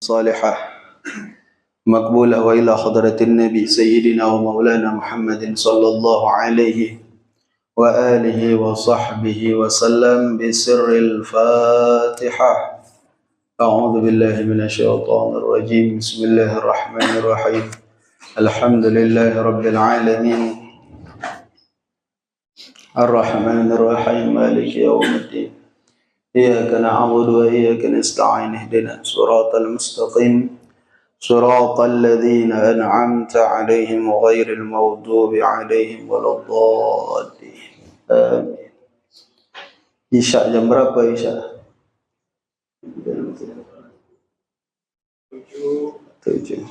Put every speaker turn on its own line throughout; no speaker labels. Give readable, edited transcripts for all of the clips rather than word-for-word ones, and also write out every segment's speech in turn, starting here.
صالحة مقبولة وإلى حضرة النبي سيدنا ومولانا محمد صلى الله عليه وآله وصحبه وسلم بسر الفاتحة. أعوذ بالله من الشيطان الرجيم. بسم الله الرحمن الرحيم. الحمد لله رب العالمين الرحمن الرحيم مالك يوم الدين. إياك نعبد وإياك نستعين. اهدنا الصراط المستقيم صراط الذين أنعمت عليهم غير المغضوب عليهم ولا الضالين. آمين. Isya jam berapa Isya? 7.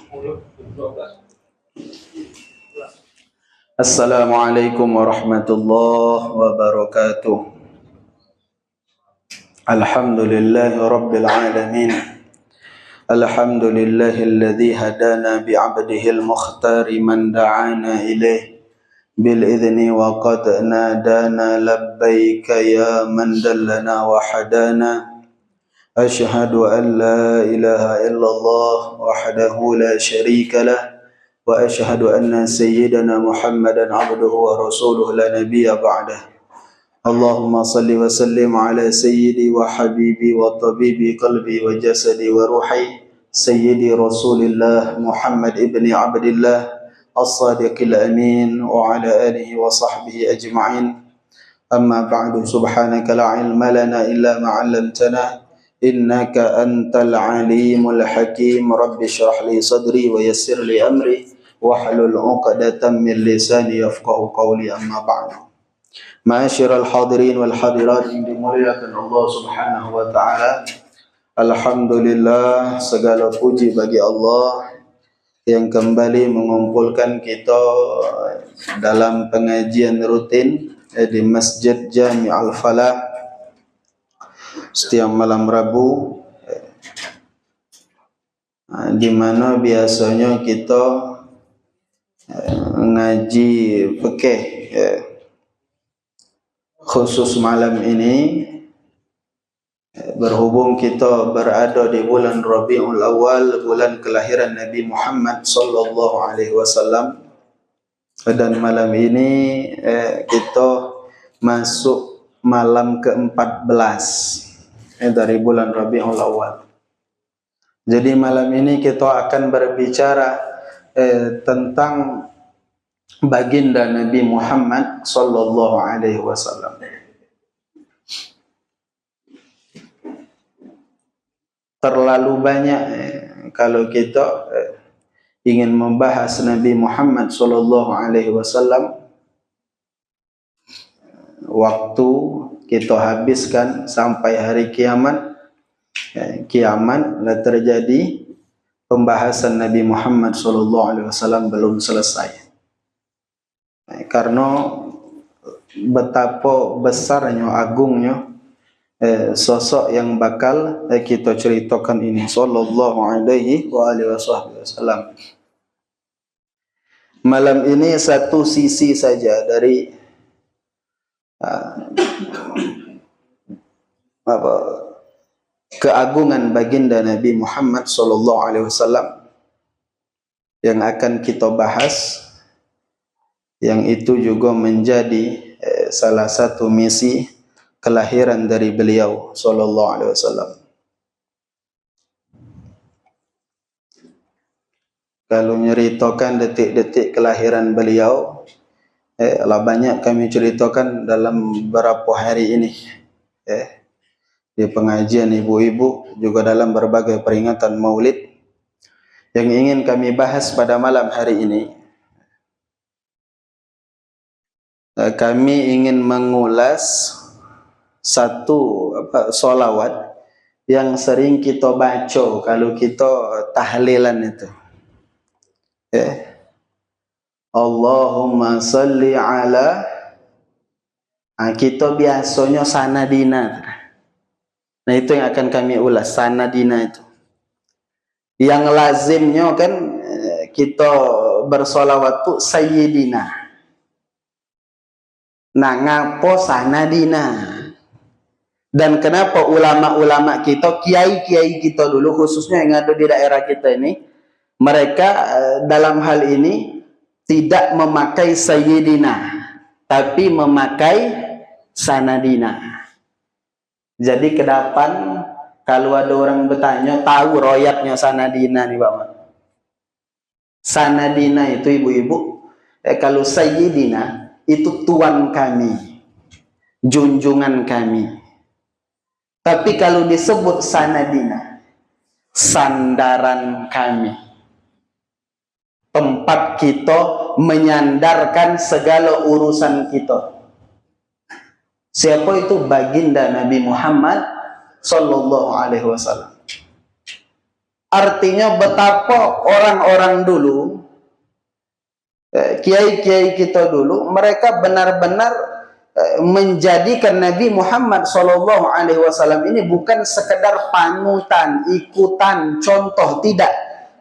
Assalamualaikum warahmatullahi wabarakatuh. Alhamdulillahi rabbil alamin. Alhamdulillahilladzi hadana bi'abdihil mukhtari man da'ana ilaih bil idzni wa qad nadana labbaika ya man dallana wa hadana. Ashhadu an la ilaha illallah wahdahu la syarika lah wa ashhadu anna sayyidana Muhammadan abduhu wa rasuluhu la nabiyya ba'dah. Allahumma salli wa sallim ala sayyidi wa habibi wa tabibi qalbi wa jasadi wa ruhi sayyidi Rasulillah Muhammad ibni Abdillah as-sadiqil amin wa ala alihi wa sahbihi ajma'in. Amma ba'du, subhanaka la ilma lana illa ma 'allamtana innaka antal alimul hakim. Rabbi shrah li sadri wa yassir li amri wahlul 'uqdatam min lisani yafqahu qawli. Amma ba'du. Ma'asyiral hadirin wal hadirat yang dimuliakan Allah Subhanahu wa taala. Alhamdulillah, segala puji bagi Allah yang kembali mengumpulkan kita dalam pengajian rutin di Masjid Jami' Al-Falah setiap malam Rabu, di mana biasanya kita ngaji fikih. Khusus malam ini berhubung kita berada di bulan Rabiul Awal, bulan kelahiran Nabi Muhammad sallallahu alaihi wasallam, dan malam ini kita masuk malam ke-14 dari bulan Rabiul Awal. Jadi malam ini kita akan berbicara tentang baginda Nabi Muhammad sallallahu alaihi wasallam. Terlalu banyak kalau kita ingin membahas Nabi Muhammad sallallahu alaihi wasallam, waktu kita habiskan sampai hari kiamat. Kiamat terjadi, pembahasan Nabi Muhammad sallallahu alaihi wasallam belum selesai. Karena betapa besarnya, agungnya sosok yang bakal kita ceritakan ini, sallallahu alaihi wasallam. Malam ini satu sisi saja dari keagungan baginda Nabi Muhammad sallallahu alaihi wasallam yang akan kita bahas, yang itu juga menjadi salah satu misi kelahiran dari beliau sallallahu alaihi wasallam. Kalau menceritakan detik-detik kelahiran beliau, banyak kami ceritakan dalam beberapa hari ini, di pengajian ibu-ibu, juga dalam berbagai peringatan Maulid. Yang ingin kami bahas pada malam hari ini, kami ingin mengulas satu solawat yang sering kita baca kalau kita tahlilan itu. Allahumma salli ala, kita biasanya sanadina. Nah, itu yang akan kami ulas, sanadina itu. Yang lazimnya kan kita bersolawat tu sayyidina. Nah, ngapo sanadina? Dan kenapa ulama-ulama kita, kiai-kiai kita dulu, khususnya yang ada di daerah kita ini, mereka dalam hal ini tidak memakai sayyidina, tapi memakai sanadina. Jadi ke depan kalau ada orang bertanya, tahu royatnya sanadina nih Pak. Sanadina itu ibu-ibu, kalau sayyidina itu tuan kami, junjungan kami. Tapi kalau disebut sanadina, sandaran kami, tempat kita menyandarkan segala urusan kita. Siapa itu? Baginda Nabi Muhammad sallallahu alaihi wasallam. Artinya betapa orang-orang dulu, kiai-kiai kita dulu, mereka benar-benar menjadikan Nabi Muhammad sallallahu alaihi wasallam ini bukan sekedar panutan, ikutan, contoh, tidak,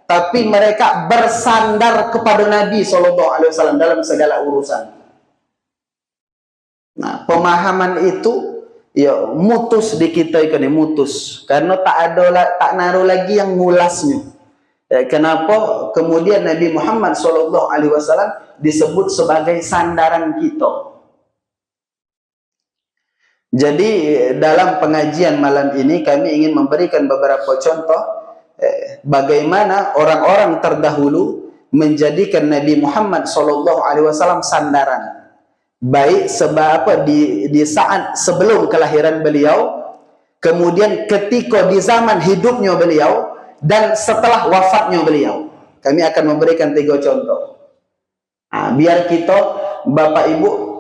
tapi mereka bersandar kepada Nabi sallallahu alaihi wasallam dalam segala urusan. Nah, pemahaman itu ya mutus di kita ini, mutus, karena tak naruh lagi yang ngulasnya. Kenapa kemudian Nabi Muhammad sallallahu alaihi wasallam disebut sebagai sandaran kita? Jadi dalam pengajian malam ini kami ingin memberikan beberapa contoh bagaimana orang-orang terdahulu menjadikan Nabi Muhammad SAW sandaran, baik sebab di saat sebelum kelahiran beliau, kemudian ketika di zaman hidupnya beliau, dan setelah wafatnya beliau. Kami akan memberikan 3 contoh. Nah, biar kita Bapak Ibu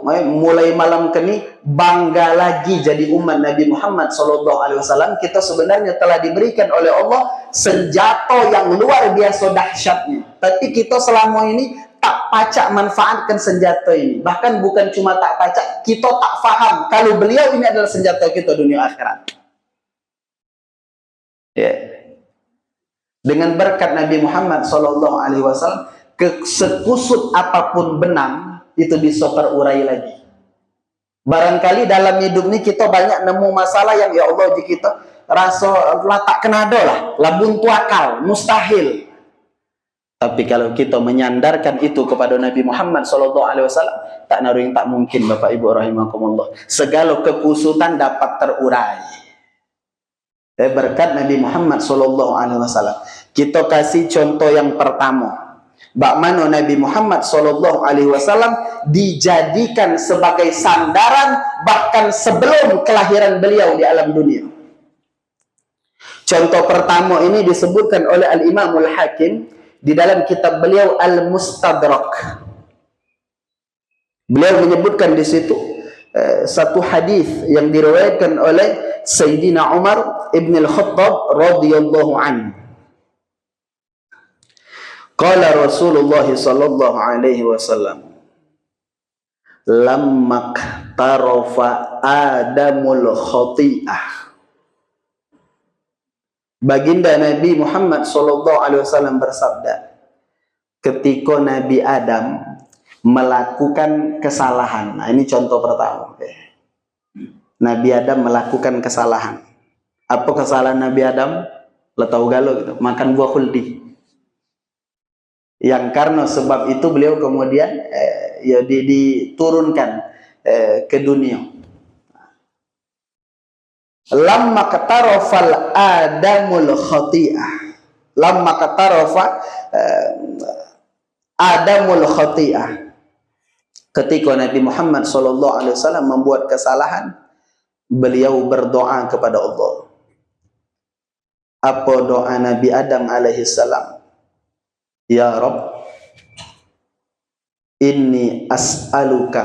mulai malam kini bangga lagi jadi umat Nabi Muhammad SAW. Kita sebenarnya telah diberikan oleh Allah senjata yang luar biasa dahsyatnya, tapi kita selama ini tak pacak manfaatkan senjata ini. Bahkan bukan cuma tak pacak, kita tak faham kalau beliau ini adalah senjata kita dunia akhirat. Dengan berkat Nabi Muhammad SAW, sekusut apapun benang itu bisa terurai lagi. Barangkali dalam hidup ini kita banyak nemu masalah yang ya Allah di kita rasa lah tak kenado lah buntu akal, mustahil. Tapi kalau kita menyandarkan itu kepada Nabi Muhammad SAW, tak naruh yang tak mungkin Bapak Ibu rahimakumullah. Segala kekusutan dapat terurai berkat Nabi Muhammad SAW. Kita kasih contoh yang pertama. Bagaimana Nabi Muhammad SAW dijadikan sebagai sandaran bahkan sebelum kelahiran beliau di alam dunia. Contoh pertama ini disebutkan oleh Al-Imamul Hakim di dalam kitab beliau Al-Mustadrak. Beliau menyebutkan di situ satu hadis yang diriwayatkan oleh Sayyidina Umar ibn al-Khattab radhiyallahu anhu. Qala Rasulullah sallallahu alaihi wasallam, lamma tarafa Adamul khati'ah. Baginda Nabi Muhammad sallallahu alaihi wasallam bersabda, ketika Nabi Adam melakukan kesalahan. Nah, ini contoh pertama. Nabi Adam melakukan kesalahan. Apa kesalahan Nabi Adam? Lo tahu galau gitu, makan buah khuldi. Yang karena sebab itu beliau kemudian diturunkan ke dunia. Lamma katarafal Adamul khati'ah. Lamma katarafa Adamul khati'ah. Ketika Nabi Muhammad SAW membuat kesalahan, beliau berdoa kepada Allah. Apa doa Nabi Adam alaihissalam? Ya Rabb, inni as'aluka,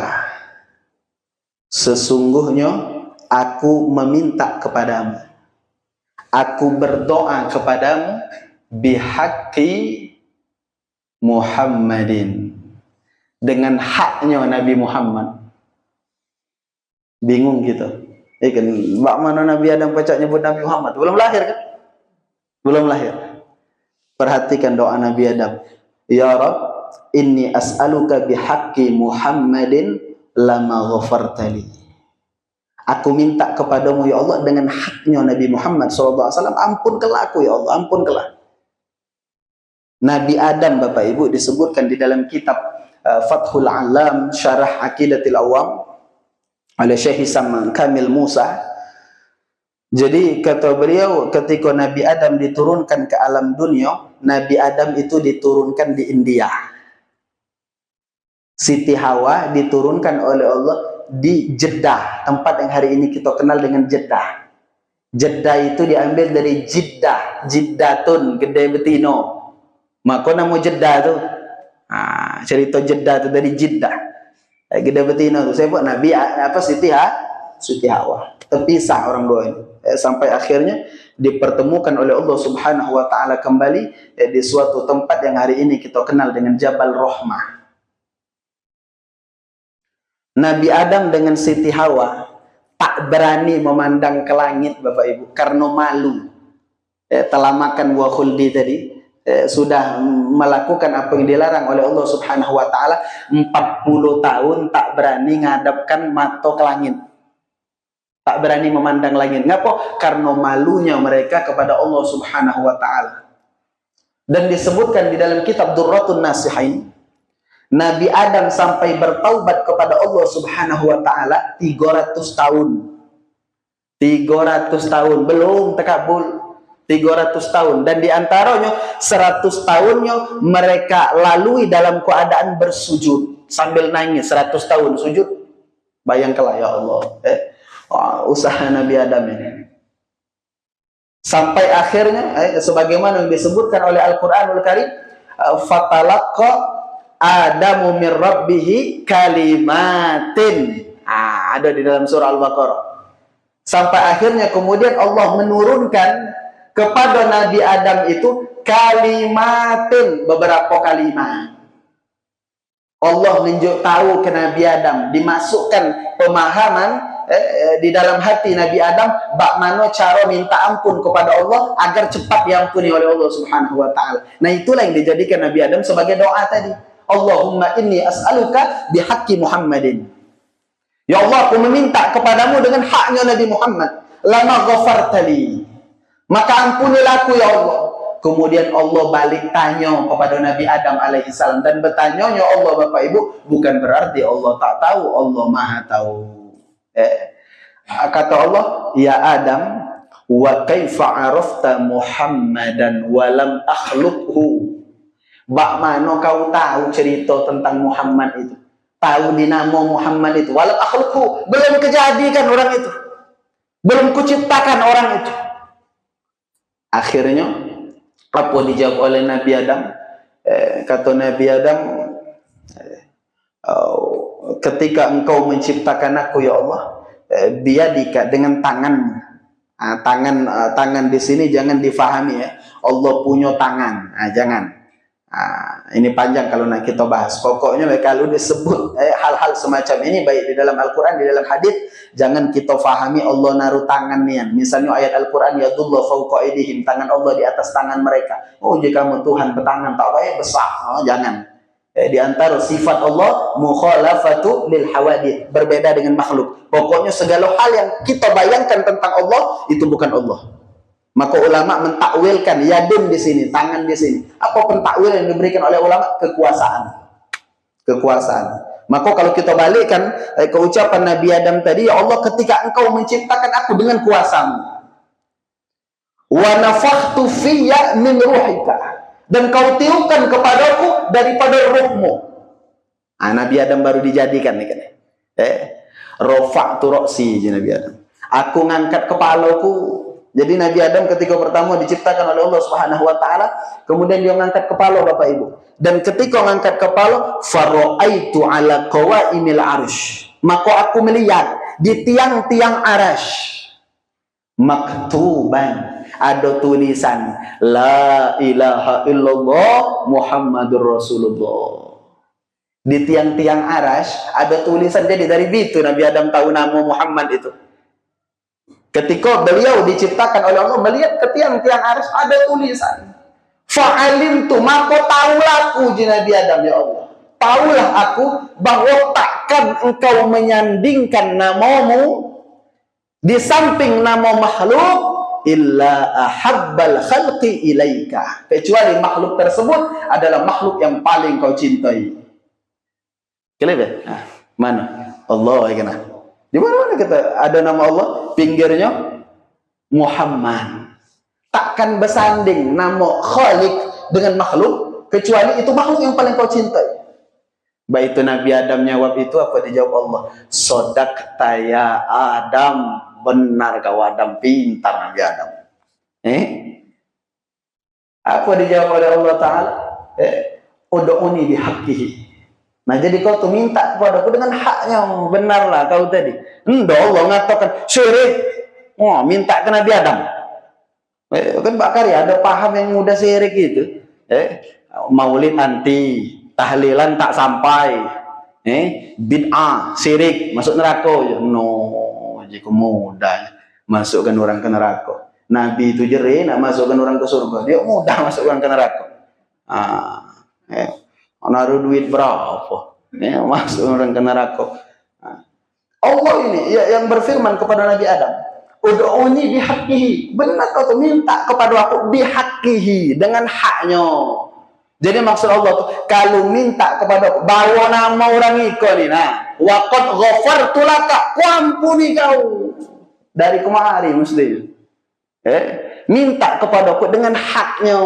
sesungguhnya aku meminta kepadamu, aku berdoa kepadamu bihaqqi Muhammadin, dengan haknya Nabi Muhammad. Bingung gitu. Kan mana Nabi Adam pacak nyebut Nabi Muhammad? Belum lahir kan? Belum lahir. Perhatikan doa Nabi Adam. Ya Rabb, inni as'aluka bihaqqi Muhammadin lama ghafartali. Aku minta kepadamu ya Allah dengan haknya Nabi Muhammad SAW, ampunkanlah aku ya Allah, ampunkanlah. Nabi Adam, Bapak Ibu, disebutkan di dalam kitab Fathul Alam Syarah Aqidatil Awam oleh Syekh Hisam Kamil Musa. Jadi kata beliau, ketika Nabi Adam diturunkan ke alam dunia, Nabi Adam itu diturunkan di India. Siti Hawa diturunkan oleh Allah di Jeddah, tempat yang hari ini kita kenal dengan Jeddah. Jeddah itu diambil dari Jiddah, Jiddatun, gede betino. Maka nama Jeddah tu, cerita Jeddah tu dari Jiddah, gede betino tu. Saya buat Nabi Siti Hawa terpisah orang dua ini, sampai akhirnya dipertemukan oleh Allah Subhanahu wa taala kembali di suatu tempat yang hari ini kita kenal dengan Jabal Rahmah. Nabi Adam dengan Siti Hawa tak berani memandang ke langit, Bapak Ibu, karena malu. Telah makan buah khuldi tadi, sudah melakukan apa yang dilarang oleh Allah Subhanahu wa taala, 40 tahun tak berani ngadapkan mata ke langit. Tak berani memandang langit. Ngapa? Karena malunya mereka kepada Allah Subhanahu wa taala. Dan disebutkan di dalam kitab Durratun Nasihin, Nabi Adam sampai bertaubat kepada Allah Subhanahu wa taala 300 tahun. 300 tahun belum terkabul. 300 tahun, dan diantaranya 100 tahunnya mereka lalui dalam keadaan bersujud sambil nangis. 100 tahun sujud. Bayangkanlah ya Allah, usaha Nabi Adam ini. Sampai akhirnya sebagaimana yang disebutkan oleh Al-Qur'anul Karim, fatalaqqa Adamu min rabbihi kalimatin. Ada di dalam surah Al-Baqarah. Sampai akhirnya kemudian Allah menurunkan kepada Nabi Adam itu kalimatin, beberapa kalimat. Allah menunjuk tahu ke Nabi Adam, dimasukkan pemahaman di dalam hati Nabi Adam bak mana cara minta ampun kepada Allah agar cepat diampuni oleh Allah Subhanahu wa taala. Nah, itulah yang dijadikan Nabi Adam sebagai doa tadi. Allahumma inni as'aluka bihaqqi Muhammadin. Ya Allah, aku meminta kepadamu dengan haknya Nabi Muhammad. Lama ghafartali, maka ampunilah aku ya Allah. Kemudian Allah balik tanya kepada Nabi Adam alaihissalam, dan bertanyanya Allah, Bapak Ibu, bukan berarti Allah tak tahu, Allah Maha tahu. Kata Allah, ya Adam, wa kaifa arafta Muhammadan wa lam akhluqhu. Bak mana kau tahu cerita tentang Muhammad itu? Tahu dinamo Muhammad itu? Walam akhluqhu, belum kejadikan orang itu, belum kuciptakan orang itu. Akhirnya apa dijawab oleh Nabi Adam? Kata Nabi Adam, ketika engkau menciptakan aku ya Allah, biadika, dengan tanganmu. Tangan di sini jangan difahami ya Allah punya tangan, jangan. Ini panjang kalau nak kita bahas. Pokoknya kalau disebut hal-hal semacam ini, baik di dalam Al-Quran, di dalam hadis, jangan kita fahami Allah naruh tangan nian. Misalnya ayat Al-Quran, yadullah fawqa aydihim, tangan Allah di atas tangan mereka. Oh, jika kamu Tuhan bertangan tak baik besar, jangan. Di antara sifat Allah mukhalafatu lil hawadith, berbeda dengan makhluk. Pokoknya segala hal yang kita bayangkan tentang Allah itu bukan Allah. Maka ulama mentakwilkan yadun di sini, tangan di sini. Apa pentakwil yang diberikan oleh ulama? Kekuasaan. Kekuasaan. Maka kalau kita balikkan ke ucapan Nabi Adam tadi, ya Allah, ketika engkau menciptakan aku dengan kuasamu, wa nafakhtu fiyya min ruhika, dan kau tiupkan kepadaku daripada ruhmu. Nabi Adam baru dijadikan nih kan. Rafa'tu ra'si, Nabi Adam. Aku ngangkat kepalaku. Jadi Nabi Adam ketika pertama diciptakan oleh Allah Subhanahu wa taala, kemudian dia mengangkat kepala, Bapak Ibu. Dan ketika mengangkat kepala, faraitu ala qawaimil arsh, maka aku melihat di tiang-tiang arasy maktuban, ada tulisan la ilaha illallah Muhammadur Rasulullah. Di tiang-tiang arasy ada tulisan. Jadi dari itu Nabi Adam tahu nama Muhammad itu. Ketika beliau diciptakan oleh Allah, melihat ke tiang-tiang arasy ada tulisan. Fa'alimtu, maka tahulah aku, Nabi Adam, ya Allah, tahulah aku bahwa takkan engkau menyandingkan namamu Di samping nama makhluk, illa ahabbal khalqi ilaika. Kecuali makhluk tersebut adalah makhluk yang paling kau cintai. Kelihatan? Nah, mana? Allah ya kan? Di mana-mana kita ada nama Allah, pinggirnya Muhammad. Takkan bersanding nama Khalik dengan makhluk, kecuali itu makhluk yang paling kau cintai. Baik itu Nabi Adam jawab itu, apa dijawab Allah? Sodakta ya Adam. Benar kau Adam, pintar Nabi Adam. Apa dijawab oleh Allah Ta'ala? Udu'uni bihaqqihi. Nah, jadi kau tuh minta kepadaku dengan haknya. Benarlah kau tadi. Allah mengatakan syirik. Minta ke Nabi Adam. Kan Pak Karya ada paham yang mudah syirik itu. Maulid anti, tahlilan tak sampai. Bid'ah, syirik, masuk neraka. No, jika mudah masukkan orang ke neraka. Nabi itu jerih nak masukkan orang ke surga. Dia mudah masukkan ke neraka. Naruh duit berapa? Masuk orang ke neraka. Allah ini yang berfirman kepada Nabi Adam, Udu'uni bihaqqihi. Benar kau tuh minta kepada aku bihaqqihi, dengan haknya. Jadi maksud Allah tuh, kalau minta kepada aku, bawa nama orang itu nih, nah, wa qad ghafartu laka, ku ampuni kau. Dari kemari mesti. Minta kepadaku dengan haknya.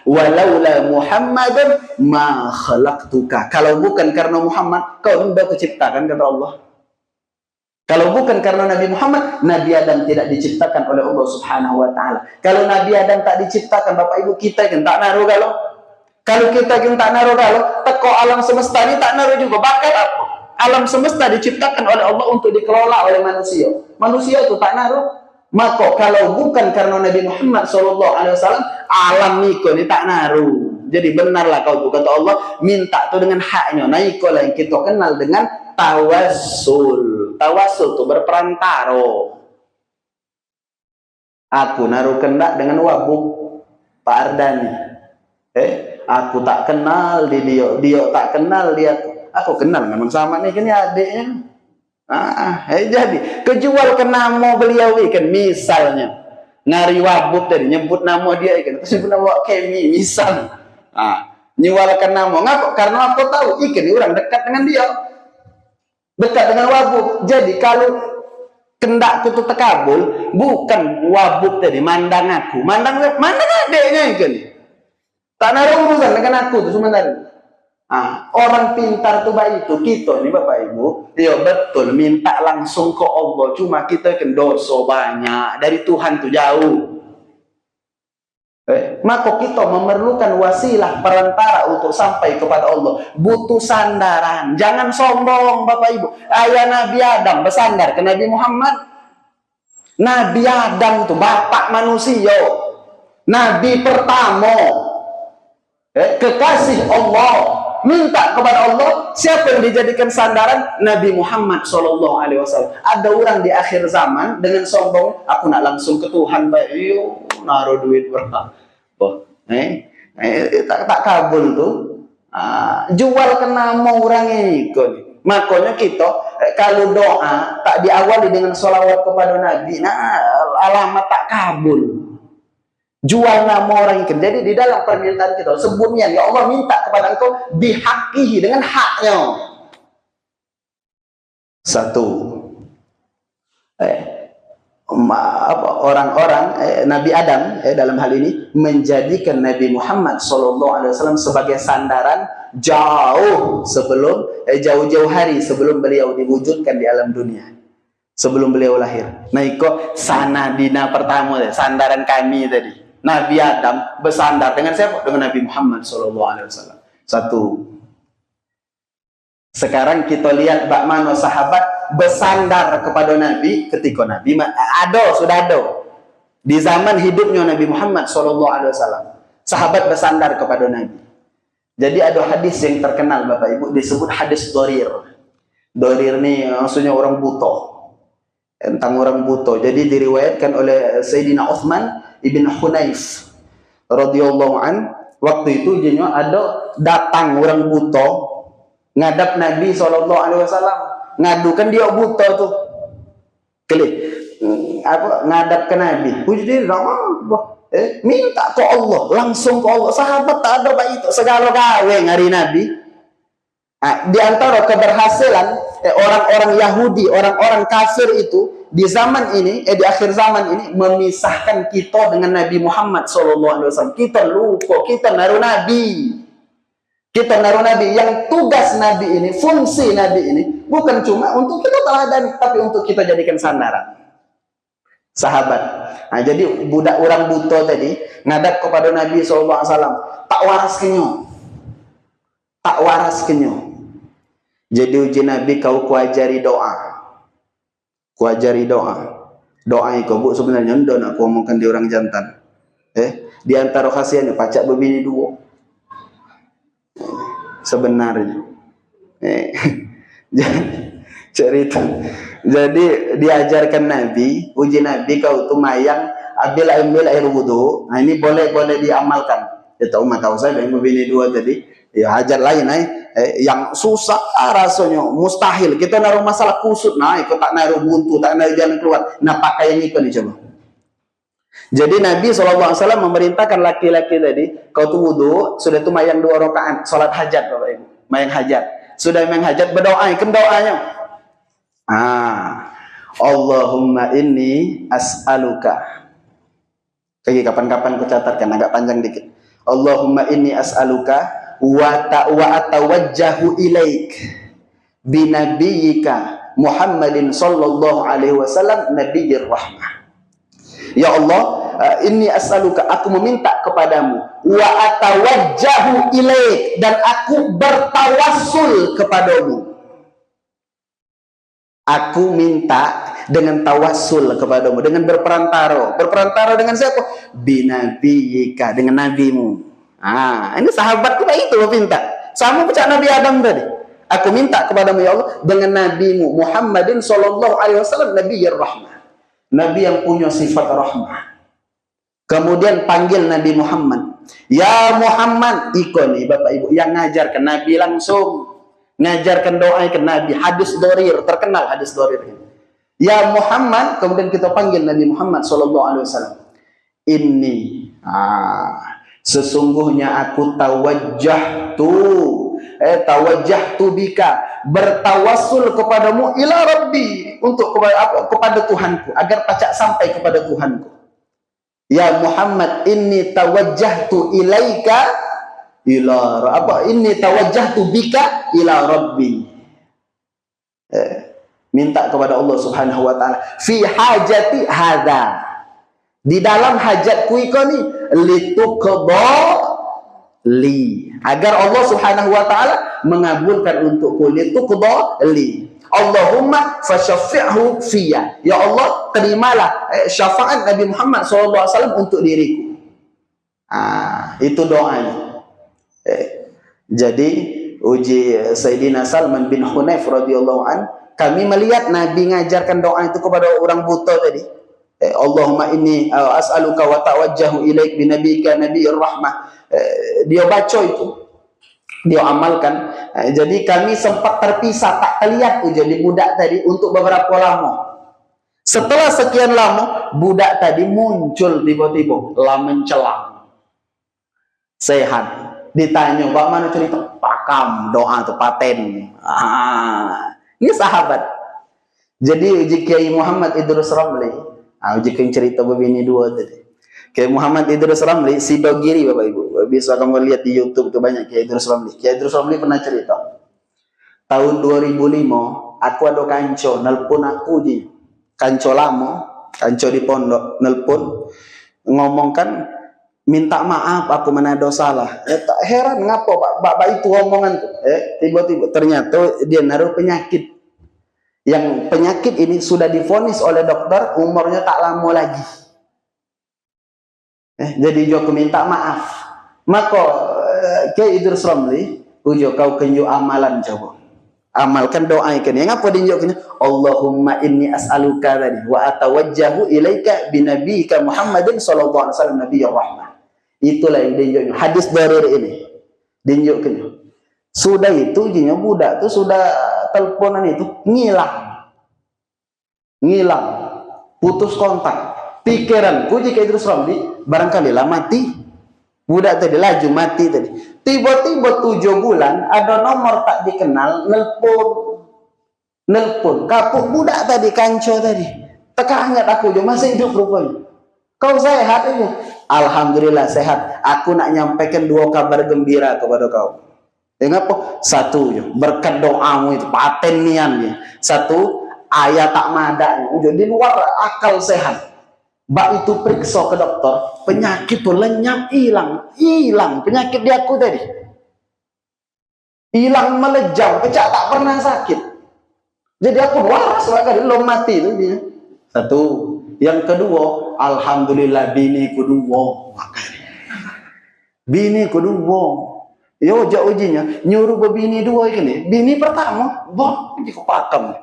Walaula Muhammadan ma khalaqtuka. Kalau bukan karena Muhammad, kau tidak diciptakan, kata Allah. Kalau bukan karena Nabi Muhammad, Nabi Adam tidak diciptakan oleh Allah Subhanahu wa taala. Kalau Nabi Adam tak diciptakan, Bapak Ibu kita kan tak naruh kalau kita kan tak naruh teko alam semesta ini tak naruh juga. Bakal apa? Alam semesta diciptakan oleh Allah untuk dikelola oleh manusia. Manusia itu tak naruh. Maka kalau bukan karena Nabi Muhammad SAW, alam niko ini tak naruh. Jadi benarlah kau kata Allah, minta tu dengan haknya. Nah ikolah yang kita kenal dengan tawassul. Tawassul itu berperantara. Aku naruh kendak dengan wabuk Pak Ardani. Aku tak kenal dia tak kenal dia. Aku kenal memang sama nih kan adiknya. Jadi kejual ke nama beliau ikan misalnya ngari wabuk tadi nyebut nama dia ikan terus nyebut nama Kemi misal nyualkan nama ngapa karena aku tahu ikan ini orang dekat dengan dia, dekat dengan wabuk. Jadi kalau kendakku itu terkabul bukan wabuk tadi mandang aku, mandang adiknya ikan tak naruh urusan dengan aku tuh sebenarnya. Orang pintar tuh baik itu kita nih Bapak Ibu, ya betul minta langsung ke Allah, cuma kita kan dosa banyak dari Tuhan tuh jauh. Maka kita memerlukan wasilah perantara untuk sampai kepada Allah. Butuh sandaran, jangan sombong Bapak Ibu. Ayah Nabi Adam bersandar ke Nabi Muhammad. Nabi Adam tuh bapak manusia, Nabi pertama, kekasih Allah. Minta kepada Allah, siapa yang dijadikan sandaran? Nabi Muhammad SAW. Ada orang di akhir zaman dengan sombong, aku nak langsung ke Tuhan, naruh duit berapa? Tak kabul tuh. Jual ke nama orang ini. Makanya kita kalau doa tak diawali dengan sholawat kepada Nabi, alamat tak kabul. Jual nama orang itu. Jadi di dalam permintaan kita sebutnya, ya Allah minta kepada engkau bihaqqihi, dengan haknya. Satu, orang-orang Nabi Adam dalam hal ini menjadikan Nabi Muhammad SAW sebagai sandaran jauh-jauh hari sebelum beliau diwujudkan di alam dunia, sebelum beliau lahir. Nah kok sanadina pertama sandaran kami tadi. Nabi Adam bersandar dengan siapa? Dengan Nabi Muhammad SAW. Satu. Sekarang kita lihat bagaimana sahabat bersandar kepada Nabi ketika Nabi sudah ada. Di zaman hidupnya Nabi Muhammad SAW, sahabat bersandar kepada Nabi. Jadi ada hadis yang terkenal Bapak Ibu, disebut hadis Dorir. Dorir ini maksudnya orang buta. Tentang orang buta. Jadi diriwayatkan oleh Sayyidina Uthman Ibn Hunayf radhiyallahu an. Waktu itu jadinya ada datang orang buta ngadap Nabi SAW, ngadukan dia buta tuh. apa ngadap ke Nabi. Puji diri minta ke Allah, langsung ke Allah. Sahabat tak ada baik itu segala gawe ngari Nabi. Di antara keberhasilan orang-orang Yahudi, orang-orang kafir itu di zaman ini, di akhir zaman ini memisahkan kita dengan Nabi Muhammad SAW. Kita lupa, kita naruh Nabi. Kita naruh Nabi. Yang tugas Nabi ini, fungsi Nabi ini bukan cuma untuk kita teladan, tapi untuk kita jadikan sandaran. Sahabat. Nah, jadi budak orang buta tadi ngadap kepada Nabi SAW. Tak waras kenyo. Tak waras kenyo. Jadi uji Nabi kau kuajari doa. Kuajari doa. Doa itu bu sebenarnya ndo nak aku omongkan di orang jantan. Di antara khasiatnya pacak berbini dua. Sebenarnya. Cerita. Jadi diajarkan Nabi, uji Nabi kau tu mayang ambil air wudu. Nah ini boleh diamalkan. Ya tahu mah tahu saya yang berbini dua tadi. Ya hajar lain yang susah rasanya mustahil. Kita naruh masalah kusut, ikut tak naruh buntu, tak naruh jalan keluar. Nah pakai yang ikut nih coba. Jadi Nabi SAW memerintahkan laki-laki tadi, kau tu wudu, sudah tu mayang 2 rakaat, salat hajat Bapak Ibu, mayang hajat. Sudah mayang hajat berdoa, kan doanya. Allahumma inni as'aluka. Kapan-kapan ku catatkan agak panjang dikit. Allahumma inni as'aluka wa atawajjahu ilaik binabiyyika Muhammadin sallallahu alaihi wasallam nabiyyir rahmah. Ya Allah, inni as'aluka, aku meminta kepadamu, wa atawajjahu ilaik, dan aku bertawassul kepadamu. Aku minta dengan tawassul kepadamu, dengan berperantara. Berperantara dengan siapa? Binabiyyika, dengan nabimu. Ini sahabatku itu minta. Sama macam Nabi Adam tadi. Aku minta kepadamu ya Allah dengan nabimu Muhammadin sallallahu alaihi wasallam nabiyyir rahmah. Nabi yang punya sifat rahmah. Kemudian panggil Nabi Muhammad. Ya Muhammad, ikoni Bapak Ibu yang ngajarkan Nabi langsung. Ngajarkan doa ke Nabi, hadis dorir, terkenal hadis dorir ini. Ya Muhammad, kemudian kita panggil Nabi Muhammad sallallahu alaihi wasallam. Inni sesungguhnya aku tawajjahtu bika, bertawassul kepadamu ila Rabbi, untuk kepada Tuhanku, agar pacak sampai kepada Tuhanku. Ya Muhammad, inni tawajjahtu ilaika inni tawajjahtu bika ila Rabbi. Minta kepada Allah Subhanahu wa taala fi hajati hadza, di dalam hajatku ini, lituqda li, agar Allah Subhanahu wa taala mengabulkan untukku, lituqda li. Allahumma fasyaffi'hu fiyya, ya Allah terimalah syafaat Nabi Muhammad SAW untuk diriku. Itu doanya. Jadi uji Sayyidina Salman bin Hunayf radhiyallahu an, kami melihat Nabi ngajarkan doa itu kepada orang buta tadi. Allahumma inni as'aluka wa ta'wajjahu ilaik binabika nabiyyir rahmah. Dia baca itu, dia amalkan. Jadi kami sempat terpisah, tak terlihat jadi budak tadi untuk beberapa lama. Setelah sekian lama, budak tadi muncul tiba-tiba, mencelang. Sehat. Ditanya, bagaimana cerita? Pakam, doa itu paten. Ini sahabat. Jadi Kiai Muhammad Idrus Ramli, jika cerita begini dua tadi. Kiai Muhammad Idrus Ramli, Sidogiri Bapak Ibu. Bisa kamu lihat di YouTube itu banyak Kiai Idrus Ramli. Kiai Idrus Ramli pernah cerita. Tahun 2005, aku ada kanco, nelpon aku ji. Kanco lama, kanco di pondok, nelpon ngomongkan minta maaf aku menado salah. Tak heran ngapa Bapak itu omongan tuh. Tiba-tiba ternyata dia naruh penyakit. Yang penyakit ini sudah divonis oleh dokter, umurnya tak lama lagi. Jadi dia minta maaf. Maka Kiai Idrus Ramli, ujo kau kenjo amalan coba. Amalkan doa ikan. Yang apa dinjoknya? Allahumma inni as'aluka tadi wa atawajjahu ilaika binabiyika Muhammadin sallallahu alaihi wasallam nabiyyir rahmah. Itulah yang dinjoknya. Hadis darir ini dinjoknya. Sudah itu jinya budak itu sudah teleponan itu ngilang. putus kontak. Pikiranku jika Idrus Ramli barangkali lah mati. Budak tadi laju mati tadi. Tiba-tiba 7 bulan ada nomor tak dikenal nelpon. Kapuk budak tadi, kanco tadi. Teka hangat aku je masih hidup rupanya. Kau sehat ini? Alhamdulillah sehat. Aku nak nyampaikan 2 kabar gembira kepada kau. Dengar apa? 1 berkat doamu itu paten niannya. 1 ayah tak madanya. Udah di luar akal sehat. Bak itu periksa ke dokter, penyakit tuh lenyap, hilang penyakit di aku tadi, hilang melejam, pecah tak pernah sakit. Jadi aku waras lagi, belum mati itu dia. 1. Yang kedua, alhamdulillah bini ku 2. Bini ku 2. Yo ujinya nyuruh bini 2 ini. Bini pertama, boh, ini kepakem.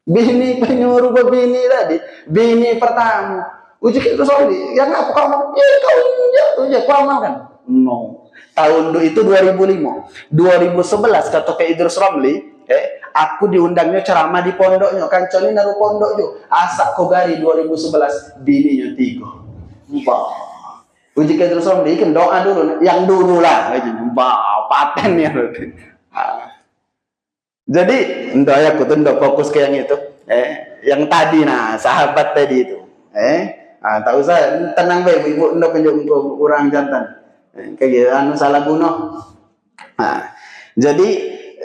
Bini penyuruh bini tadi, bini pertama. Uji kita soal yang apa kau amal? Ya kau ya kau amalkan. No. Tahun itu 2005. 2011 kata ke Idrus Ramli, aku diundangnya ceramah di pondoknya. Kanconi naruh pondok jo. Asak kogari 2011 bininya 3. Bah. Uji ke Idrus Ramli kan doa dulu, yang dulu lah. Bah, paten ya. Jadi ndak ya aku tuh ndak fokus ke yang itu. Yang tadi nah, sahabat tadi itu. Tak usah tenang baik ibu ndak penjuk kurang jantan. Kayak gitu anu salah guna. Jadi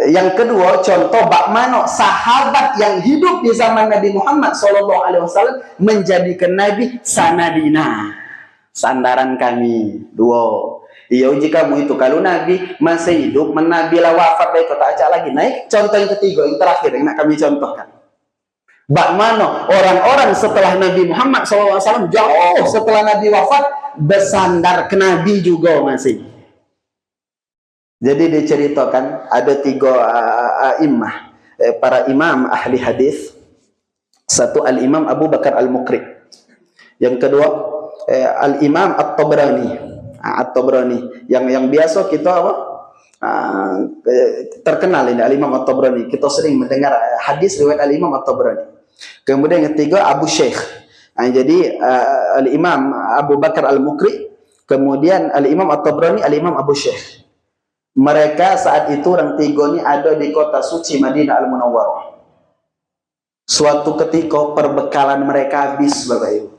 yang kedua contoh bak mano sahabat yang hidup di zaman Nabi Muhammad SAW menjadikan Nabi sanadina, sandaran kami. 2. Iya uji kamu itu kalau Nabi masih hidup, Nabi lah wafat baik tak acak lagi. Naik contoh yang ketiga, yang terakhir yang nak kami contohkan. Bak mana orang-orang setelah Nabi Muhammad SAW jauh setelah Nabi wafat bersandar ke Nabi juga masih. Jadi diceritakan ada 3 imam, para imam ahli hadis. 1 al-Imam Abu Bakar al-Muqri. Yang kedua al-Imam At-Tabrani. At-Tabrani yang biasa kita apa? Terkenal ini al-Imam At-Tabrani. Kita sering mendengar hadis riwayat al-Imam At-Tabrani. Kemudian yang ketiga Abu Syekh. Jadi al-Imam Abu Bakar al-Muqri, kemudian al-Imam At-Tabrani, al-Imam Abu Syekh. Mereka saat itu orang 3 ini ada di kota suci Madinah Al-Munawwarah. Suatu ketika perbekalan mereka habis, Bapak Ibu.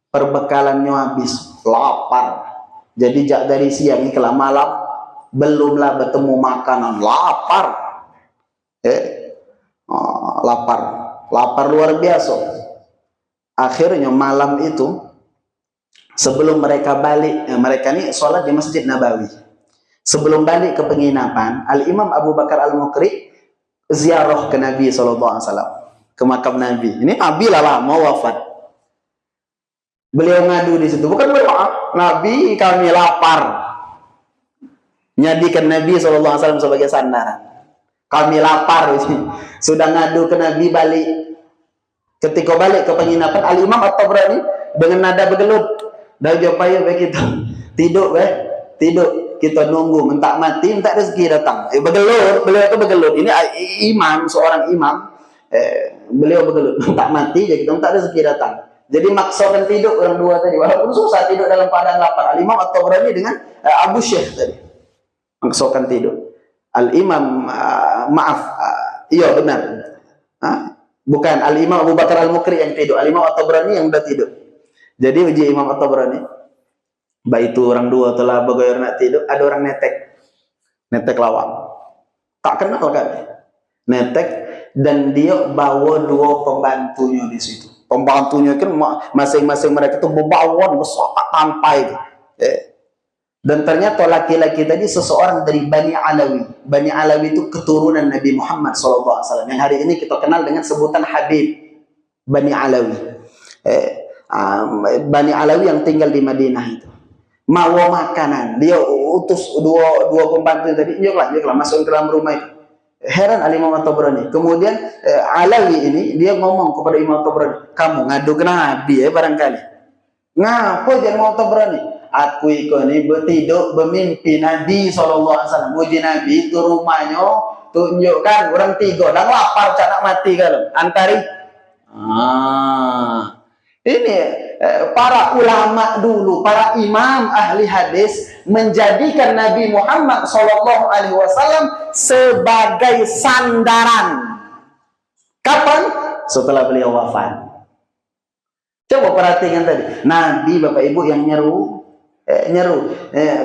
Perbekalannya habis, lapar. Jadi dari siang ke malam belumlah bertemu makanan, lapar. Lapar luar biasa. Akhirnya malam itu sebelum mereka balik, mereka ini sholat di Masjid Nabawi. Sebelum balik ke penginapan, Al-Imam Abu Bakar Al-Muqri ziarah ke Nabi SAW, ke makam Nabi. Ini Nabi lah lama wafat. Beliau ngadu di situ, bukan berdoa, Nabi kami lapar. Nyadikan Nabi SAW sebagai sandaran. Kami lapar, sudah ngadu ke Nabi balik. Ketika balik ke penginapan, Al-Imam At-Tabrani dengan nada bergelut. Dah jawab begitu. Tidur, tidur. Kita nunggu, mentak mati, minta rezeki datang. Bergelut, beliau itu bergelut. Ini imam, seorang imam. Beliau bergelut, mentak mati, jadi kita minta rezeki datang. Jadi maksudkan tidur orang 2 tadi. Walaupun susah tidur dalam keadaan lapar. Al-Imam At-Tabrani dengan Abu Syekh tadi. Maksudkan tidur. Al-Imam iya benar. Bukan Al-Imam Abu Bakar Al-Muqri yang tidur, Al-Imam At-Tabrani yang udah tidur. Jadi uji Imam At-Tabrani, baik itu orang 2 telah bergoyor nak tidur, ada orang netek lawang. Tak kenal kan? Netek dan dia bawa 2 pembantunya di situ. Pembantunya kan masing-masing mereka itu berbawon besar tampai itu. Dan ternyata laki-laki tadi seseorang dari Bani Alawi. Bani Alawi itu keturunan Nabi Muhammad SAW. Yang hari ini kita kenal dengan sebutan Habib. Bani Alawi. Bani Alawi yang tinggal di Madinah itu. Mau makanan. Dia utus dua pembantu tadi. Yuklah, masuk ke dalam rumah itu. Heran Al-Imam At-Tabrani. Kemudian Alawi ini, dia ngomong kepada Imam At-Tabrani. Kamu ngadu ke Nabi barangkali. Ngapa jangan Imam At-Tabrani? Aku ini bertidur bermimpi Nabi SAW. Uji Nabi itu rumahnya tunjukkan orang 3 dan lapar cak nak mati kalau antari Ini para ulama dulu, para imam ahli hadis menjadikan Nabi Muhammad SAW sebagai sandaran. Kapan? Setelah beliau wafat. Coba perhatikan tadi, Nabi Bapak Ibu yang nyeru,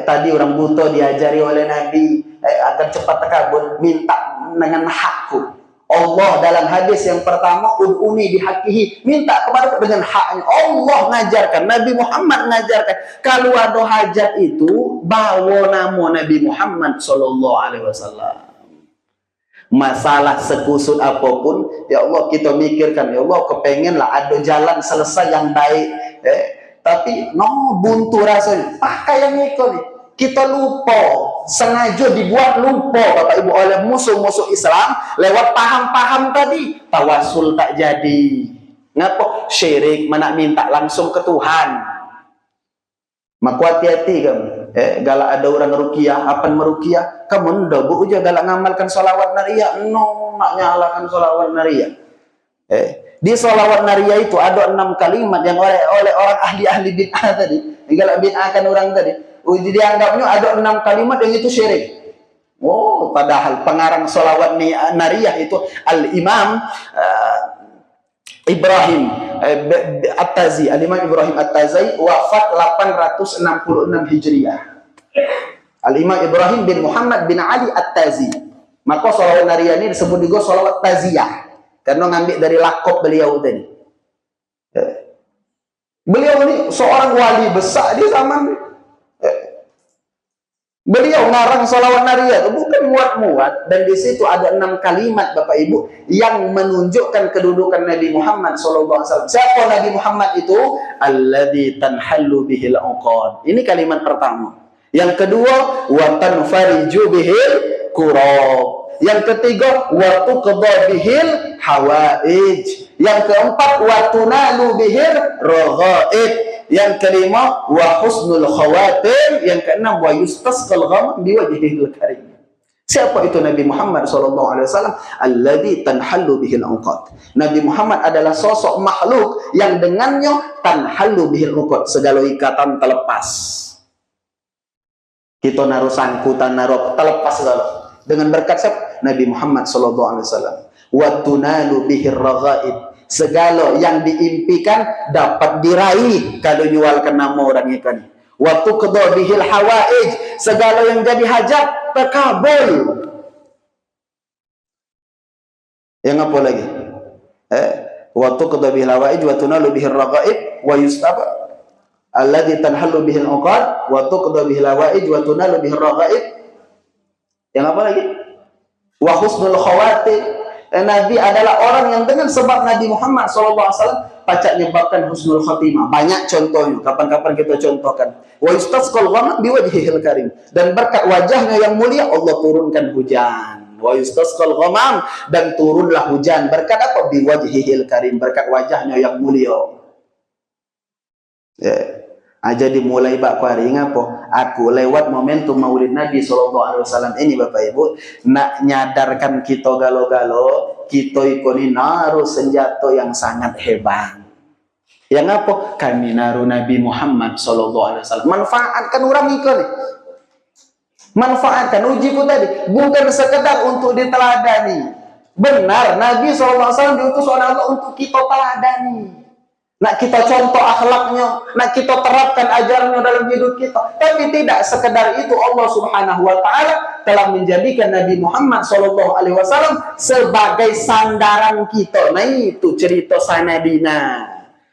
tadi orang buta diajari oleh Nabi agar cepat terkabul, minta dengan hakku. Allah dalam hadis yang pertama, ud'uni bihaqihi, minta kepada dengan haknya. Allah ngajarkan, Nabi Muhammad ngajarkan, kalau ada hajat itu bawa nama Nabi Muhammad SAW. Masalah sekusut apapun, ya Allah kita mikirkan, ya Allah kepengenlah ada jalan selesai yang baik, tapi no buntu rasanya, pakai yang itu nih. Kita lupa, sengaja dibuat lupa Bapak Ibu oleh musuh-musuh Islam lewat paham-paham tadi. Tawasul tak jadi. Ngapa? Syirik, mana minta langsung ke Tuhan. Maka hati-hati kamu. Galak ada orang ruqyah, apa meruqyah? Kamu ndak bu aja galak ngamalkan salawat nariyah. No, nak nyalakan salawat nariyah. Di salawat nariyah itu ada 6 kalimat yang oleh orang ahli-ahli bid'ah tadi. Galak bid'ahkan orang tadi. Dianggapnya ada 6 kalimat yang itu syirik. Oh, padahal pengarang salawat nariyah itu Al-Imam Ibrahim At-Tazi. Al-Imam Ibrahim At-Tazi wafat 866 Hijriah. Al-Imam Ibrahim bin Muhammad bin Ali At-Tazi. Maka salawat nariyah ini disebut juga salawat taziyah karena ngambil dari lakop beliau tadi. Beliau ini seorang wali besar di zaman. Beliau ngarang salawat nariyah, bukan muat-muat, dan di situ ada 6 kalimat Bapak Ibu yang menunjukkan kedudukan Nabi Muhammad SAW. Siapa Nabi Muhammad itu? Alladzi tanhallu bihil uqad. Ini kalimat pertama. Yang kedua, wa tanfariju bihil kurab. Yang ketiga, wa tuqda bihil hawaij. Yang keempat, wa tunalu bihil raghaib. Yang kelima, wa husnul khawatim. Yang keenam, wa yustasqal ghamam biwajhihil karim. Siapa itu Nabi Muhammad SAW? Alladzi tanhallu bihil uqad. Nabi Muhammad adalah sosok makhluk yang dengannya tanhallu bihil uqad, segala ikatan terlepas. Kita naruh sangkutan, naruh terlepas segala. Dengan berkat siapa? Nabi Muhammad SAW. Wa tunalu bihir raghaib. Segala yang diimpikan dapat diraih kalau jualkan nama orang ikan. Wa tuqda bihil hawaij. Segala yang jadi hajat terkabul. Yang apa lagi? Wa tuqda bihil hawaij wa tunalu bihir raghaib wa yustaba alladzi tanhallu bihil uqad wa tuqda bihil hawaij wa tunalu bihir raghaib. Yang apa lagi? Wa husnul khawatim. Nabi adalah orang yang dengan sebab Nabi Muhammad SAW pacak nyebabkan husnul khatimah. Banyak contohnya, kapan-kapan kita contohkan. Wa yustasqal ghamam biwajhihil karim. Dan berkat wajahnya yang mulia Allah turunkan hujan. Wa yustasqal ghamam, dan turunlah hujan. Berkat apa? Biwajhihil karim, berkat wajahnya yang mulia. Jadi mulai bak hari ngapa? Aku lewat momentum Maulid Nabi SAW ini Bapak Ibu nak nyadarkan kita galo-galo, kita ikoni naruh senjata yang sangat hebat. Yang apa? Kami naruh Nabi Muhammad SAW. Manfaatkan orang ikon. Manfaatkan ujiku tadi bukan sekedar untuk diteladani. Benar, Nabi SAW diutus oleh Allah untuk kita teladani. Nak kita contoh akhlaknya, nak kita terapkan ajarannya dalam hidup kita. Tapi tidak sekedar itu, Allah Subhanahu wa Ta'ala telah menjadikan Nabi Muhammad SAW sebagai sandaran kita. Nah itu cerita sanadina.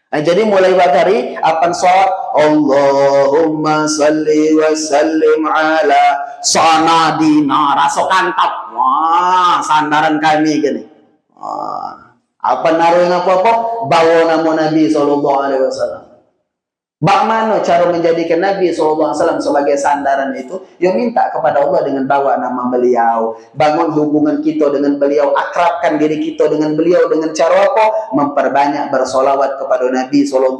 Nah, jadi mulai bakari apa sholat Allahumma salli wa sallim ala sanadina. Rasa kantap. Wah, sandaran kami gini. Apa naruh yang apa-apa? Bawa nama Nabi SAW. Bagaimana cara menjadikan Nabi SAW sebagai sandaran itu? Ya minta kepada Allah dengan bawa nama beliau. Bangun hubungan kita dengan beliau. Akrabkan diri kita dengan beliau. Dengan cara apa? Memperbanyak bersolawat kepada Nabi SAW.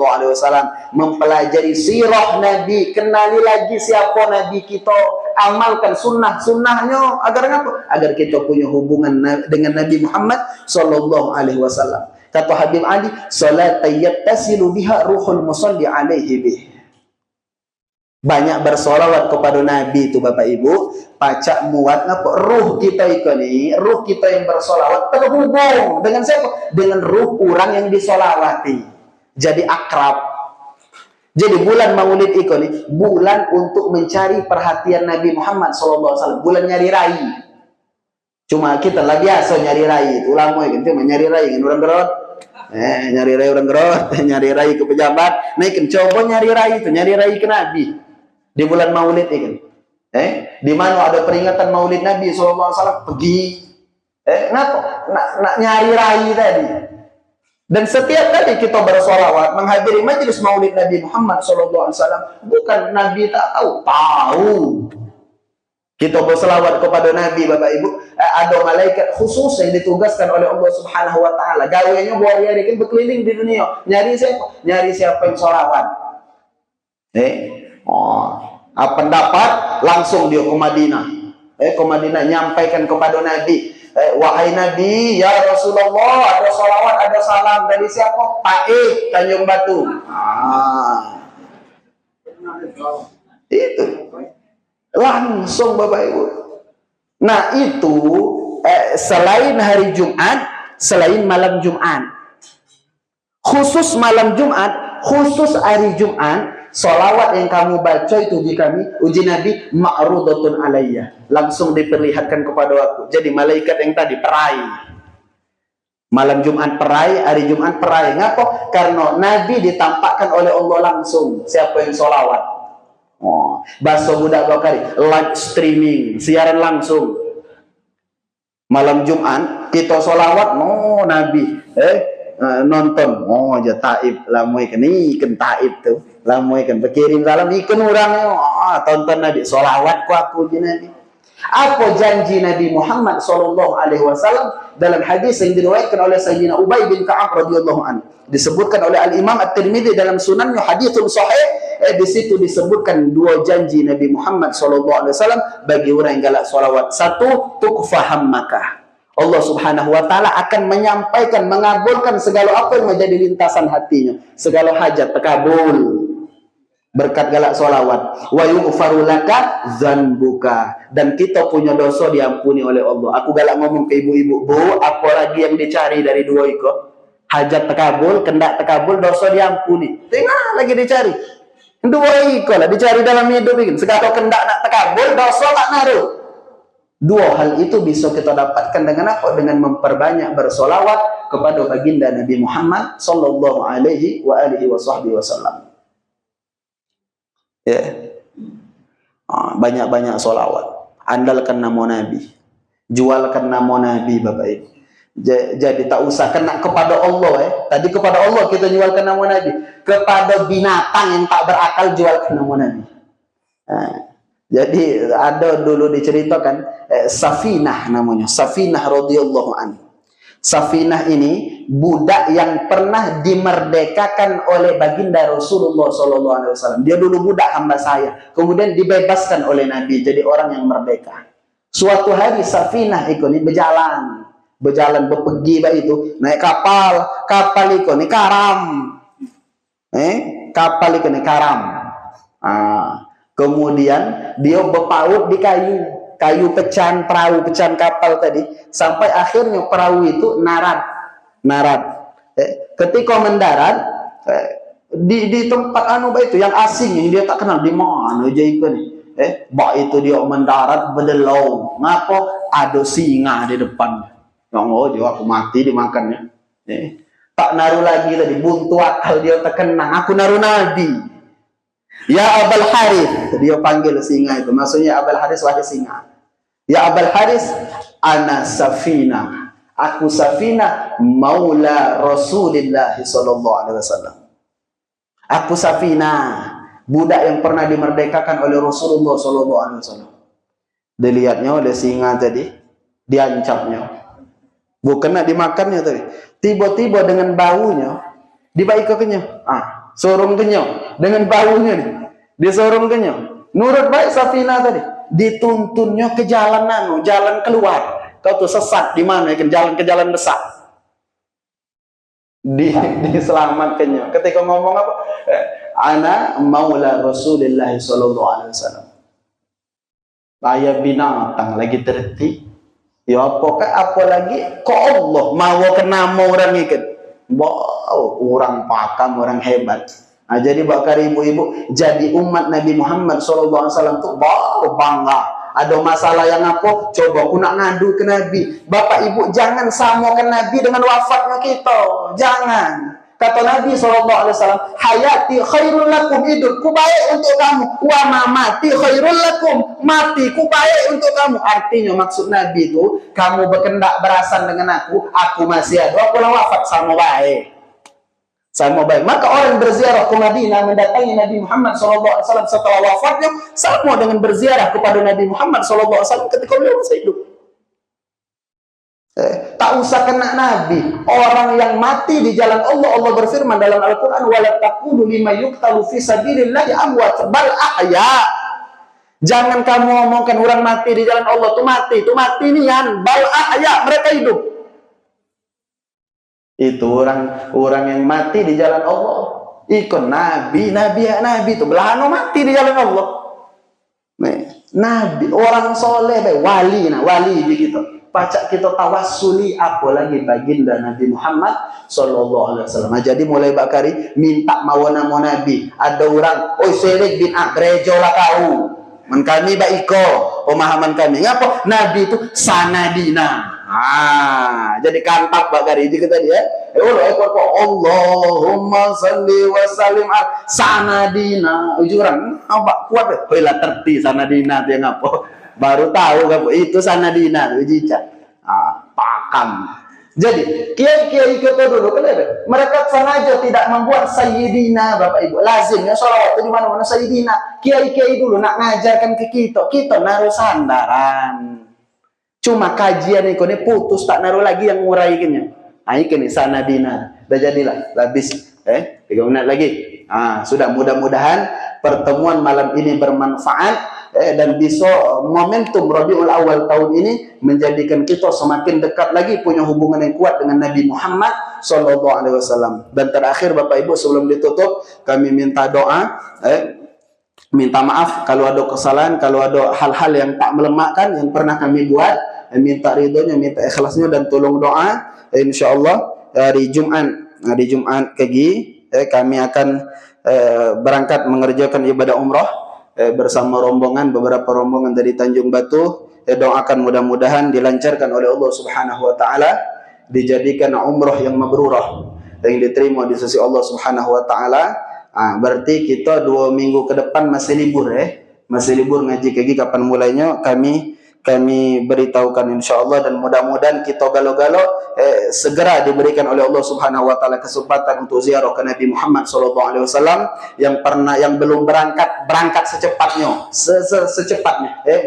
Mempelajari sirah Nabi. Kenali lagi siapa Nabi kita. Amalkan sunnah-sunnahnya. Agar apa? Agar kita punya hubungan dengan Nabi Muhammad SAW.
Kata Habib Ali, salat yattasilu biha ruhul musalli alaihi bih. Banyak bersolawat kepada Nabi itu Bapak Ibu, pacak muat ngapa ruh kita ini, ruh kita yang bersolawat terhubung dengan siapa? Dengan ruh orang yang disolawati. Jadi akrab. Jadi bulan Maulid ini bulan untuk mencari perhatian Nabi Muhammad SAW. Bulan nyari rai. Cuma kita lah biasa nyari rai. Itu lama kan cuma nyari rai kan orang gerot. Nyari rai orang gerot, nyari rai ke pejabat. Nah kan coba nyari rai itu, nyari rai ke Nabi. Di bulan Maulid ini, di mana ada peringatan Maulid Nabi SAW pergi, nak nyari rai tadi. Dan setiap kali kita bersolawat menghadiri majelis Maulid Nabi Muhammad SAW, bukan Nabi tak tahu. Kita bersolawat kepada Nabi, Bapak Ibu, ada malaikat khusus yang ditugaskan oleh Allah Subhanahu Wa Taala. Gawainya buat hari ini berkeliling di dunia, nyari siapa? Nyari siapa yang solawat. Pendapat langsung dia ke Madinah. Ke Madinah nyampaikan kepada Nabi, wahai Nabi, ya Rasulullah, ada salawat, ada salam dari siapa? Taib Tanjung Batu. Itu langsung Bapak Ibu. Nah itu selain hari Jumat, selain malam Jumat, khusus malam Jumat, khusus hari Jumat, solawat yang kamu baca itu di kami, uji Nabi, ma'rudatun alayya, langsung diperlihatkan kepada aku. Jadi malaikat yang tadi perai, malam Jumat perai, hari Jumat perai. Ngapa? Karena Nabi ditampakkan oleh Allah langsung siapa yang solawat. Bahasa budak bakari, live streaming, siaran langsung. Malam Jumat kita solawat, Nabi nonton, aja taib lamui kan ikan taib tuh, lamui kan berkirim salam ikan orangnya, tonton Nabi solawat ku aku je Nabi. Apa janji Nabi Muhammad SAW dalam hadis yang diriwayatkan oleh Sayyidina Ubay bin Ka'ab radhiyallahu anhu, disebutkan oleh Al Imam At-Tirmidzi dalam sunannya, haditsun sahih. Di situ disebutkan dua janji Nabi Muhammad SAW bagi orang yang galak solawat. Satu, tukfaham maka Allah Subhanahu Wa Taala akan menyampaikan, mengabulkan segala apa yang menjadi lintasan hatinya, segala hajat terkabul berkat galak solawat. Wa yughfaru laka dzanbuka, dan kita punya dosa diampuni oleh Allah. Aku galak ngomong ke ibu-ibu, Bu, apa lagi yang dicari dari dua itu? Hajat terkabul, kendak terkabul, dosa diampuni. Tengah lagi dicari. Dua iko lah dicari dalam hidup ini. Segala kendak nak terkabul, dosa tak naruh. Dua hal itu bisa kita dapatkan dengan apa? Dengan memperbanyak bersolawat kepada baginda Nabi Muhammad sallallahu alaihi wa alihi wasallam. Banyak-banyak solawat. Andalkan nama Nabi, jualkan nama Nabi, Bapak Ibu. Jadi tak usah kena kepada Allah. Tadi kepada Allah kita jualkan nama Nabi, kepada binatang yang tak berakal jualkan nama Nabi. Jadi ada dulu diceritakan Safinah namanya, Safinah radhiyallahu anhu. Safinah ini budak yang pernah dimerdekakan oleh baginda Rasulullah SAW. Dia dulu budak hamba saya, kemudian dibebaskan oleh Nabi jadi orang yang merdeka. Suatu hari Safinah ini berjalan berpergi itu naik kapal itu ni karam, kapal itu ni karam. Kemudian dia berpaut di kayu pecahan perahu, pecahan kapal tadi, sampai akhirnya perahu itu narat. Ketika mendarat di tempat itu yang asing, yang dia tak kenal di mana aja ikan. Itu dia mendarat berdelau. Ngapa? Ada singa di depan. Yang aku mati dimakannya. Tak naruh lagi tadi, buntu akal dia terkenang. Aku naruh Nabi. Ya Abul Harith, dia panggil singa itu. Maksudnya Abul Harith wahai singa. Ya Abul Harith, ana Safinah. Aku Safinah maula Rasulullah sallallahu alaihi wasallam. Aku Safinah, budak yang pernah dimerdekakan oleh Rasulullah sallallahu alaihi wasallam. Dilihatnya oleh singa tadi, diancamnya. Bukan nak dimakannya tadi. Tiba-tiba dengan baunya dibaik ke kenyang. Sorong kenyang dengan baunya nih. Dia sorong kenyang. Nurut baik Safinah tadi. Dituntunnya ke jalan jalan keluar. Kau tuh sesat di mana? Ke jalan besar. diselamatkannya. Ketika ngomong apa? Ana maula Rasulullah sallallahu alaihi wasallam. Ayah binatang lagi terti. Ya apa lagi? Kok Allah mau kena orang ikan? Wow, orang pakam, orang hebat. Nah, jadi bakar ibu-ibu, jadi umat Nabi Muhammad sallallahu alaihi wasallam tuh bangga. Ada masalah yang apa? Coba aku nak ngadu ke Nabi. Bapak ibu jangan samakan Nabi dengan wafatnya kita. Jangan. Kata Nabi SAW, hayati khairul lakum, hidupku baik untuk kamu. Wa mamati khairul lakum, matiku baik untuk kamu. Artinya maksud Nabi itu, kamu berkendak berasan dengan aku masih ada. Aku lah wafat sama baik. Sama baik. Maka orang berziarah ke Madinah mendatangi Nabi Muhammad SAW setelah wafatnya sama dengan berziarah kepada Nabi Muhammad SAW ketika beliau masih hidup. Tak usah kena Nabi. Orang yang mati di jalan Allah, Allah berfirman dalam Al-Quran, wala taqulu lima yuqtalu fi sabilillahi amwat bal ahya. Jangan kamu ngomongkan orang mati di jalan Allah itu mati nian, bal ahya, mereka hidup. Itu orang yang mati di jalan Allah. Ikut nabi itu belahano mati di jalan Allah. Nabi, orang soleh, wali begitu. Pacak kita tawassuli apalagi baginda Nabi Muhammad sallallahu alaihi wasallam. Jadi mulai bakari minta mawana mau Nabi. Ada orang, oi serik bin abrejo lah kau. Men kami baiko pemahaman kami. Ngapa? Nabi itu sanadina. Jadi kantap bakari itu tadi ya. Allahumma salli wa sallim ala sanadina. Ujuran apa kuat? Hoi lah terti sanadina dia ngapa? Baru tahu itu sanadina ujica. Pakam. Jadi kiai-kiai kita dulu kenapa? Mereka sengaja tidak membuat sayyidina Bapak Ibu. Lazimnya sholawat di mana-mana sayyidina. Kiai-kiai dulu nak ngajarkan ke kita naruh sandaran. Cuma kajian ini putus tak naruh lagi yang nguraikannya. Ini sanadina. Dah jadilah habis 3 menit lagi. Sudah mudah-mudahan pertemuan malam ini bermanfaat. Dan bisa momentum Rabiul Awal tahun ini menjadikan kita semakin dekat lagi punya hubungan yang kuat dengan Nabi Muhammad sallallahu alaihi wasallam. Dan terakhir Bapak Ibu sebelum ditutup kami minta doa, minta maaf kalau ada kesalahan, kalau ada hal-hal yang tak melemakkan yang pernah kami buat, minta ridhonya, minta ikhlasnya dan tolong doa. Insyaallah hari Jumat pagi kami akan berangkat mengerjakan ibadah umrah bersama beberapa rombongan dari Tanjung Batu. Doakan mudah-mudahan dilancarkan oleh Allah Subhanahu wa taala, dijadikan umrah yang mabrurah yang diterima di sisi Allah Subhanahu wa taala. Berarti kita 2 minggu ke depan masih libur masih libur ngaji kaki. Kapan mulainya kami beritahukan insyaallah, dan mudah-mudahan kita galo-galo segera diberikan oleh Allah Subhanahu wa taala kesempatan untuk ziarah ke Nabi Muhammad sallallahu alaihi wasallam. Yang belum berangkat secepatnya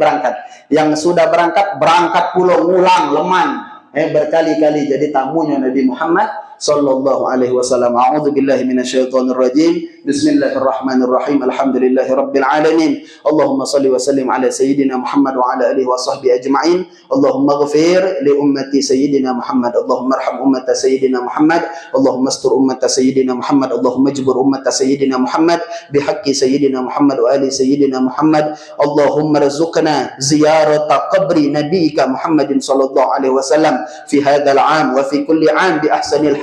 berangkat. Yang sudah berangkat pulau ngulang leman berkali-kali jadi tamunya Nabi Muhammad sallallahu alaihi wasallam. A'udzu billahi minasyaitonir rajim. Bismillahirrahmanirrahim. Alhamdulillahi rabbil alamin. Allahumma shalli wa sallim ala sayyidina Muhammad wa ala alihi wa sahbihi ajma'in. Allahumma ighfir li ummati sayyidina Muhammad. Allahumma arham ummata sayyidina Muhammad. Allahumma astur ummata sayyidina Muhammad. Allahumma ajbur ummata sayyidina Muhammad bihaqqi sayyidina Muhammad wa ali sayyidina Muhammad. Allahumma rzuqna ziyarata qabri nabiyyika Muhammadin sallallahu alaihi wasallam fi hadzal 'am wa fi kulli 'am bi ahsanil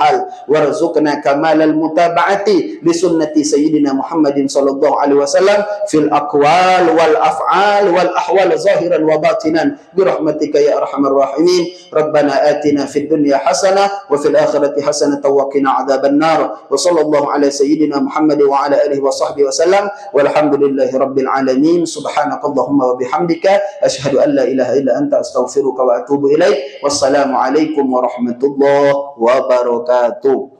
warzuqna kamalal mutaba'ati li sunnati sayyidina Muhammadin sallallahu alaihi wasallam fil aqwal wal af'al wal ahwal zahiran wa batinan bi rahmatika ya arhamar rahimin. Rabbana atina fid dunya hasanah wa fil akhirati hasanah wa qina adzaban nar. Wa sallallahu ala sayyidina Muhammad wa ala alihi wa sahbihi wasallam walhamdulillahi rabbil alamin. Subhanakallahumma wa bihamdika asyhadu an la ilaha illa anta astaghfiruka wa atubu ilaik. Wassalamu alaikum warahmatullahi wabarakatuh.